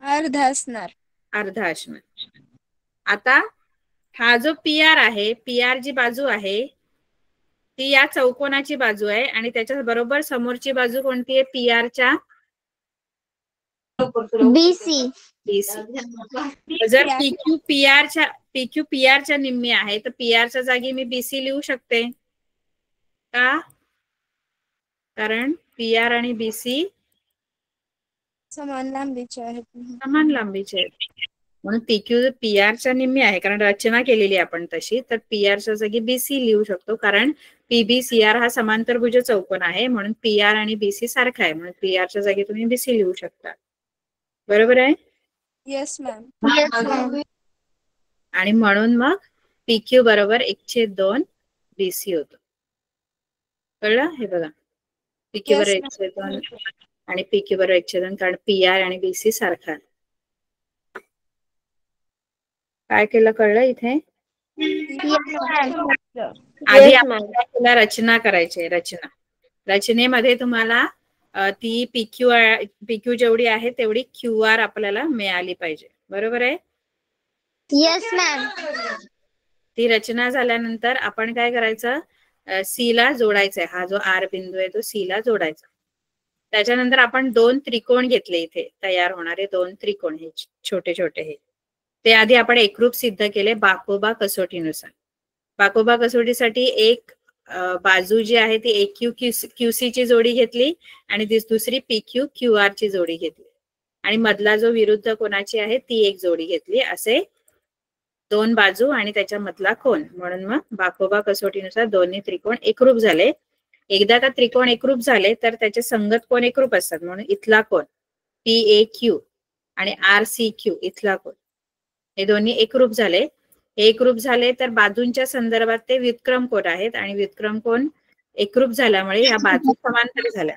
अर्धा असणार. अर्धा असणार. आता हा जो PR आहे, PR जी बाजू आहे ती या चौकोनाची बाजू आहे आणि त्याच्या बरोबर समोरची बाजू कोणती आहे PR च्या? BC. जर PQ PR च्या निम्मी आहे तर PR च्या जागी मी BC लिहू शकते का? कारण PR आणि BC समान लांबीचे आहेत. समान लांबीचे आहेत. म्हणून PQ PR च्या निम्मी आहे, कारण रचना केलेली आपण तशी, तर PR च्या जागी BC लिहू शकतो, कारण PBCR हा समांतरभुज चौकोन आहे. म्हणून PR आणि BC सारखा आहे, म्हणून PR च्या जागी तुम्ही BC लिहू शकता. बरोबर आहे. Yes ma'am. आणि म्हणून मग PQ बरोबर 1/2 BC होतो. कळलं? हे बघा, PQ बरोबर 1/2 आणि PQ बरोबर 1/2, कारण PR आणि BC सारखा आहे. काय केलं कळलं इथे? आधी आपल्याला रचना करायची आहे. रचनेमध्ये तुम्हाला ती PQ जेवढी आहे तेवढी QR आपल्याला मिळाली पाहिजे. बरोबर आहे. Yes ma'am. ती रचना झाल्यानंतर आपण काय करायचं, C ला जोडायचंय. हा जो R बिंदू आहे तो C ला जोडायचा. त्याच्यानंतर आपण 2 त्रिकोण घेतले, इथे तयार होणारे 2 त्रिकोण हे छोटे छोटे हे. ते आधी आपण एकरूप सिद्ध केले बाकोबा कसोटीनुसार. बाकोबा कसोटीसाठी एक बाजू जी आहे ती AQ QC ची जोडी घेतली आणि दुसरी PQ QR ची जोडी घेतली आणि मधला जो विरुद्ध कोणाची आहे ती एक जोडी घेतली. असे 2 बाजू आणि त्याच्या मधला कोण, म्हणून मग बाकोबा कसोटीनुसार दोन्ही त्रिकोण एकरूप झाले. एकदा का त्रिकोण एकरूप झाले तर त्याचे संगत कोण एकरूप असतात, म्हणून इथला कोण PAQ आणि RCQ इथला कोण हे दोन्ही एकरूप झाले. हे एकरूप झाले तर बाजूंच्या संदर्भात ते व्युत्क्रम कोण आहेत आणि व्युत्क्रम कोण एकरूप झाल्यामुळे ह्या बाजू समांतर झाल्या.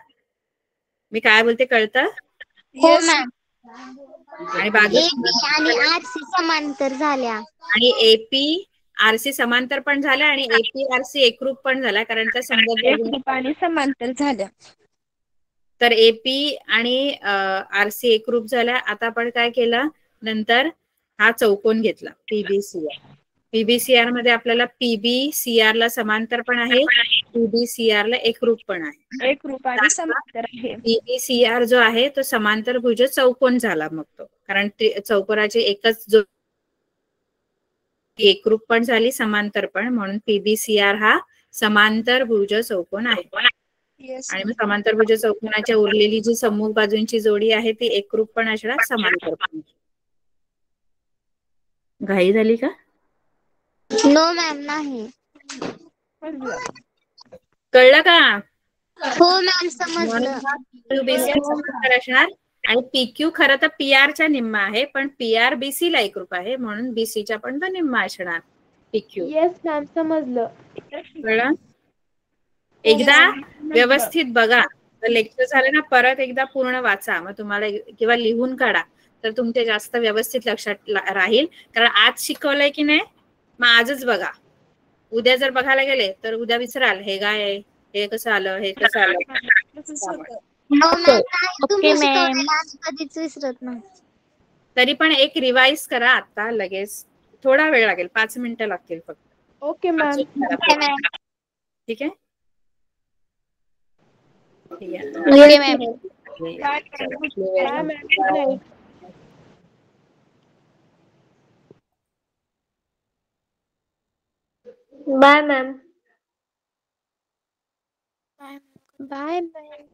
मी काय बोलते कळतं? हो मॅम. आणि बाजू AP आणि RC समांतर झाल्या आणि AP RC समांतर पण झाल्या आणि AP RC एकरूप पण झाला, कारण त्या संगत एकरूप आणि समांतर झाल्या. तर AP आणि RC एकरूप झाल्या. आता आपण काय केलं, नंतर हा चौकोन घेतला PBCR. PBCR मध्ये आपल्याला PBCR ला समांतर पण आहे, PBCR ला एकरूप पण आहे. एकरूप आणि समांतर आहे. PBCR जो आहे तो समांतर भुज चौकोन झाला मग तो, कारण चौकोनाची एकच जो एकरूप पण झाली समांतर पण, म्हणून PBCR हा समांतर भुज चौकोन आहे. आणि मग समांतर भुज चौकोनाच्या उरलेली जी सम्मुख बाजूंची जोडी आहे ती एकरूप पण असणार, समांतर पण. घाई झाली का? नो मॅम नाही. कळलं का? हो मॅम समजलं. PBCR समांतर असणार आणि PQ खरं तर PR च्या निम्मा आहे, पण PR BC ला एकरूप आहे, म्हणून BC च्या पण तो निम्मा असणार PQ. येस मॅम समजलं. कळलं? एकदा व्यवस्थित बघा, लेक्चर झालं ना परत एकदा पूर्ण वाचा, मग तुम्हाला किंवा लिहून काढा तर तुमचे जास्त व्यवस्थित लक्षात राहील. कारण आज शिकवलंय की नाही, मग आजच बघा. उद्या जर बघायला गेले तर उद्या विसराल हे काय आहे, हे कसं आलं, हे कसं आलं. नो मॅम नाही, तुम्ही शिकवलेलं आम्ही कधीच विसरत नाही. तरी पण एक रिवाइज करा आता लगेच. थोडा वेळ लागेल, 5 मिनिटं लागतील फक्त. Okay ma'am. ठीक आहे. Okay ma'am. Bye ma'am. Bye bye.